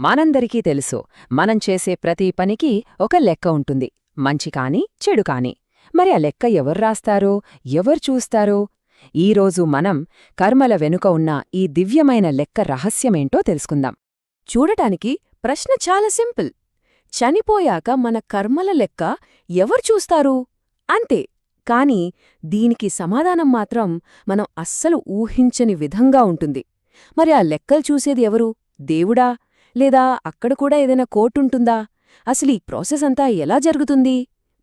మనందరికీ తెలుసు, మనం చేసే ప్రతి పనికి ఒక లెక్క ఉంటుంది. మంచి కాని, చెడు కాని. మరి ఆ లెక్క ఎవరు రాస్తారో, ఎవరు చూస్తారో? ఈరోజు మనం కర్మల వెనుక ఉన్న ఈ దివ్యమైన లెక్క రహస్యమేంటో తెలుసుకుందాం. చూడటానికి ప్రశ్న చాలా సింపుల్. చనిపోయాక మన కర్మల లెక్క ఎవరు చూస్తారు? అంతే. కాని దీనికి సమాధానం మాత్రం మనం అస్సలు ఊహించని విధంగా ఉంటుంది. మరి ఆ లెక్కలు చూసేది ఎవరు? దేవుడా? లేదా అక్కడ కూడా ఏదైనా కోర్టుంటుందా? అసలీ ప్రాసెస్ అంతా ఎలా జరుగుతుంది?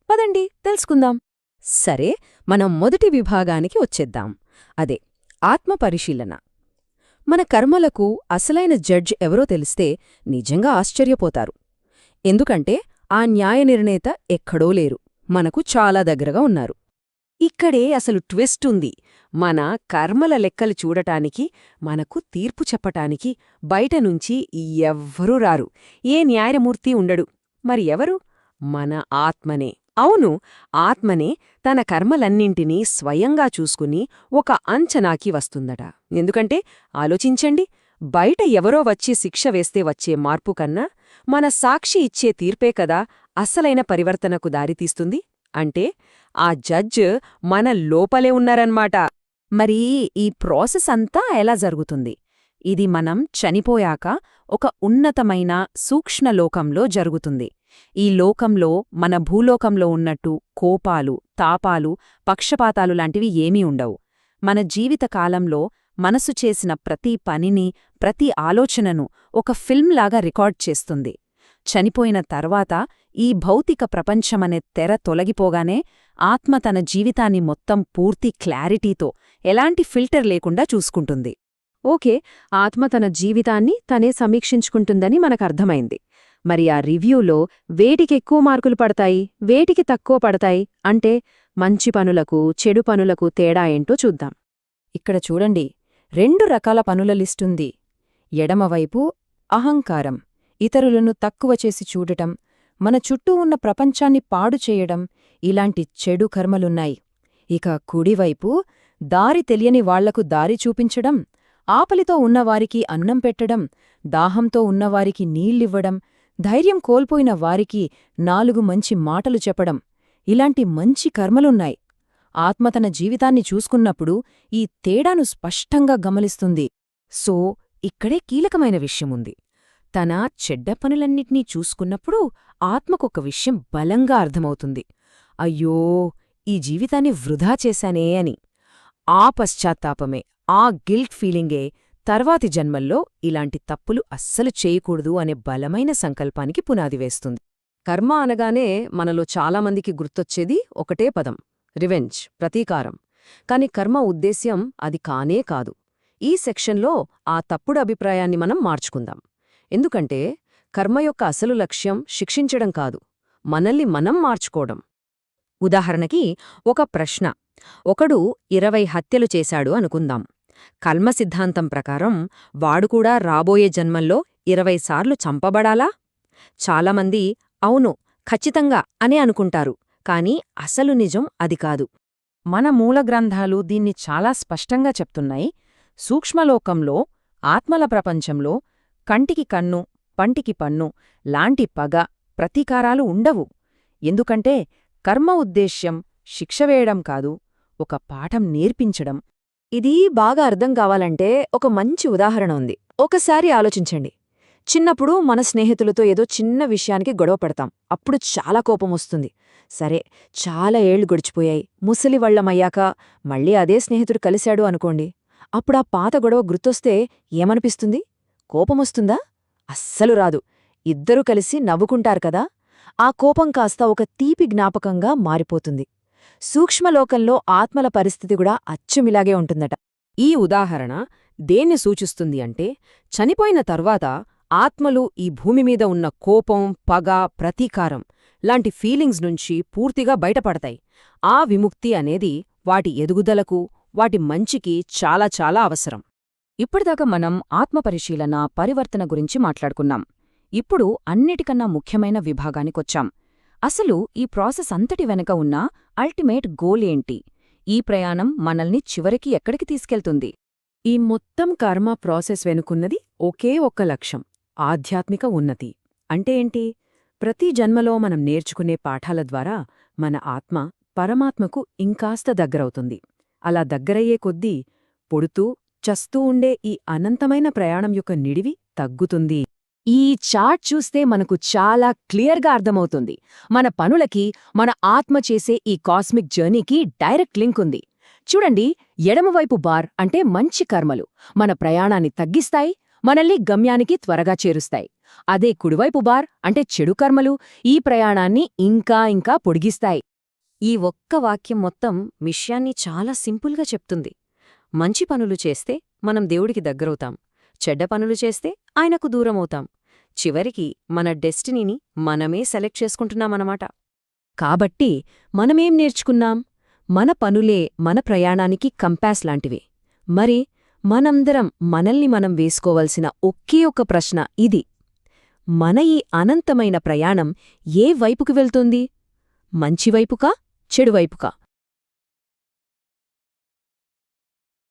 పదండి తెలుసుకుందాం. సరే, మనం మొదటి విభాగానికి వచ్చేద్దాం. అదే ఆత్మపరిశీలన. మన కర్మలకు అసలైన జడ్జ్ ఎవరో తెలిస్తే నిజంగా ఆశ్చర్యపోతారు. ఎందుకంటే ఆ న్యాయనిర్ణేత ఎక్కడో లేరు, మనకు చాలా దగ్గరగా ఉన్నారు. ఇక్కడే అసలు ట్విస్ట్ ఉంది. మన కర్మల లెక్కలు చూడటానికి, మనకు తీర్పు చెప్పటానికి బయటనుంచి ఎవ్వరూ రారు. ఏ న్యాయమూర్తి ఉండడు. మరి ఎవరు? మన ఆత్మనే. అవును, ఆత్మనే తన కర్మలన్నింటినీ స్వయంగా చూసుకుని ఒక అంచనాకి వస్తుందట. ఎందుకంటే ఆలోచించండి, బయట ఎవరో వచ్చి శిక్ష వేస్తే వచ్చే మార్పు కన్నా మన సాక్షి ఇచ్చే తీర్పే కదా అసలైన పరివర్తనకు దారితీస్తుంది. అంటే ఆ జడ్జ్ మన లోపలే ఉన్నారన్మాట. మరి ఈ ప్రాసెస్ అంతా ఎలా జరుగుతుంది? ఇది మనం చనిపోయాక ఒక ఉన్నతమైన సూక్ష్మలోకంలో జరుగుతుంది. ఈ లోకంలో మన భూలోకంలో ఉన్నట్టు కోపాలు, తాపాలు, పక్షపాతాలు లాంటివి ఏమీ ఉండవు. మన జీవితకాలంలో మనసు చేసిన ప్రతి పనిని, ప్రతి ఆలోచనను ఒక ఫిల్మ్లాగా రికార్డ్ చేస్తుంది. చనిపోయిన తర్వాత ఈ భౌతిక ప్రపంచమనే తెర తొలగిపోగానే ఆత్మ తన జీవితాన్ని మొత్తం పూర్తి క్లారిటీతో, ఎలాంటి ఫిల్టర్ లేకుండా చూసుకుంటుంది. ఓకే, ఆత్మ తన జీవితాన్ని తనే సమీక్షించుకుంటుందని మనకర్థమైంది. మరి ఆ రివ్యూలో వేటికెక్కువ మార్కులు పడతాయి, వేటికి తక్కువ పడతాయి అంటే మంచి పనులకు, చెడు పనులకు తేడా ఏంటో చూద్దాం. ఇక్కడ చూడండి, 2 రకాల పనుల లిస్టుంది. ఎడమవైపు అహంకారం, ఇతరులను తక్కువ చేసి చూడటం, మన చుట్టూ ఉన్న ప్రపంచాన్ని పాడు చేయడం, ఇలాంటి చెడు కర్మలున్నాయి. ఇక కుడివైపు దారి తెలియని వాళ్లకు దారి చూపించడం, ఆపలితో ఉన్నవారికి అన్నం పెట్టడం, దాహంతో ఉన్నవారికి నీళ్ళివ్వడం, ధైర్యం కోల్పోయిన వారికి 4 మంచి మాటలు చెప్పడం, ఇలాంటి మంచి కర్మలున్నాయి. ఆత్మ తన జీవితాన్ని చూసుకున్నప్పుడు ఈ తేడాను స్పష్టంగా గమనిస్తుంది. సో ఇక్కడే కీలకమైన విషయముంది. తన చెడ్డ పనులన్నిటినీ చూసుకున్నప్పుడు ఆత్మకొక విషయం బలంగా అర్థమవుతుంది. అయ్యో, ఈ జీవితాన్ని వృధా చేశానే అని. ఆ పశ్చాత్తాపమే, ఆ గిల్ట్ ఫీలింగే తర్వాతి జన్మల్లో ఇలాంటి తప్పులు అస్సలు చేయకూడదు అనే బలమైన సంకల్పానికి పునాది వేస్తుంది. కర్మ అనగానే మనలో చాలామందికి గుర్తొచ్చేది ఒకటే పదం: రివెంజ్, ప్రతీకారం. కాని కర్మ ఉద్దేశ్యం అది కానే కాదు. ఈ సెక్షన్లో ఆ తప్పుడు అభిప్రాయాన్ని మనం మార్చుకుందాం. ఎందుకంటే కర్మ యొక్క అసలు లక్ష్యం శిక్షించడం కాదు, మనల్ని మనం మార్చుకోవడం. ఉదాహరణకి ఒక ప్రశ్న: ఒకడు 20 హత్యలు చేశాడు అనుకుందాం. కర్మ సిద్ధాంతం ప్రకారం వాడుకూడా రాబోయే జన్మల్లో 20 సార్లు చంపబడాలా? చాలామంది అవును, ఖచ్చితంగా అనే అనుకుంటారు. కాని అసలు నిజం అది కాదు. మన మూలగ్రంథాలు దీన్ని చాలా స్పష్టంగా చెప్తున్నాయి. సూక్ష్మలోకంలో, ఆత్మల ప్రపంచంలో కంటికి కన్ను, పంటికి పన్ను లాంటి పగ, ప్రతీకారాలు ఉండవు. ఎందుకంటే కర్మ ఉద్దేశ్యం శిక్ష వేయడం కాదు, ఒక పాఠం నేర్పించడం. ఇది బాగా అర్థం కావాలంటే ఒక మంచి ఉదాహరణ ఉంది. ఒకసారి ఆలోచించండి. చిన్నప్పుడు మన స్నేహితులతో ఏదో చిన్న విషయానికి గొడవ పడతాం. అప్పుడు చాలా కోపమొస్తుంది. సరే, చాలా ఏళ్లు గడిచిపోయాయి. ముసలివళ్లమయ్యాక మళ్ళీ అదే స్నేహితుడు కలిశాడు అనుకోండి. అప్పుడా పాత గొడవ గుర్తొస్తే ఏమనిపిస్తుంది? కోపమొస్తుందా? అస్సలు రాదు. ఇద్దరూ కలిసి నవ్వుకుంటారు కదా. ఆ కోపం కాస్త ఒక తీపి జ్ఞాపకంగా మారిపోతుంది. సూక్ష్మలోకంలో ఆత్మల పరిస్థితి కూడా అచ్చుమిలాగే ఉంటుందట. ఈ ఉదాహరణ దేన్ని సూచిస్తుంది అంటే, చనిపోయిన తర్వాత ఆత్మలు ఈ భూమిమీద ఉన్న కోపం, పగ, ప్రతీకారం లాంటి ఫీలింగ్స్ నుంచి పూర్తిగా బయటపడతాయి. ఆ విముక్తి అనేది వాటి ఎదుగుదలకు, వాటి మంచికి చాలా చాలా అవసరం. ఇప్పటిదాకా మనం ఆత్మపరిశీలన, పరివర్తన గురించి మాట్లాడుకున్నాం. ఇప్పుడు అన్నిటికన్నా ముఖ్యమైన విభాగానికొచ్చాం. అసలు ఈ ప్రాసెస్ అంతటి వెనక ఉన్న అల్టిమేట్ గోల్ ఏంటి? ఈ ప్రయాణం మనల్ని చివరికి ఎక్కడికి తీసుకెళ్తుంది? ఈ మొత్తం కర్మ ప్రాసెస్ వెనుకున్నది ఒకే ఒక్క లక్ష్యం: ఆధ్యాత్మిక ఉన్నతి అంటే ఏంటి? ప్రతి జన్మలో మనం నేర్చుకునే పాఠాల ద్వారా మన ఆత్మ పరమాత్మకు ఇంకాస్త దగ్గరవుతుంది. అలా దగ్గరయ్యే కొద్దీ పొడుతూ చస్తూ ఉండే ఈ అనంతమైన ప్రయాణం యొక్క నిడివి తగ్గుతుంది. ఈ చార్ట్ చూస్తే మనకు చాలా క్లియర్గా అర్థమవుతుంది. మన పనులకి, మన ఆత్మ చేసే ఈ కాస్మిక్ జర్నీకి డైరెక్ట్ లింక్ ఉంది. చూడండి, ఎడమవైపు బార్ అంటే మంచి కర్మలు మన ప్రయాణాన్ని తగ్గిస్తాయి, మనల్ని గమ్యానికి త్వరగా చేరుస్తాయి. అదే కుడివైపు బార్ అంటే చెడు కర్మలు ఈ ప్రయాణాన్ని ఇంకా ఇంకా పొడిగిస్తాయి. ఈ ఒక్క వాక్యం మొత్తం విషయాన్ని చాలా సింపుల్గా చెప్తుంది. మంచి పనులు చేస్తే మనం దేవుడికి దగ్గరవుతాం, చెడ్డ పనులు చేస్తే ఆయనకు దూరమవుతాం. చివరికి మన డెస్టినీని మనమే సెలెక్ట్ చేసుకుంటున్నామన్నమాట. కాబట్టి మనమేం నేర్చుకున్నాం? మన పనులే మన ప్రయాణానికి కంపాస్ లాంటివే. మరి మనందరం మనల్ని మనం వేసుకోవలసిన ఒకే ఒక ప్రశ్న ఇది: మన ఈ అనంతమైన ప్రయాణం ఏ వైపుకు వెళ్తుంది? మంచివైపుకా, చెడువైపుకా?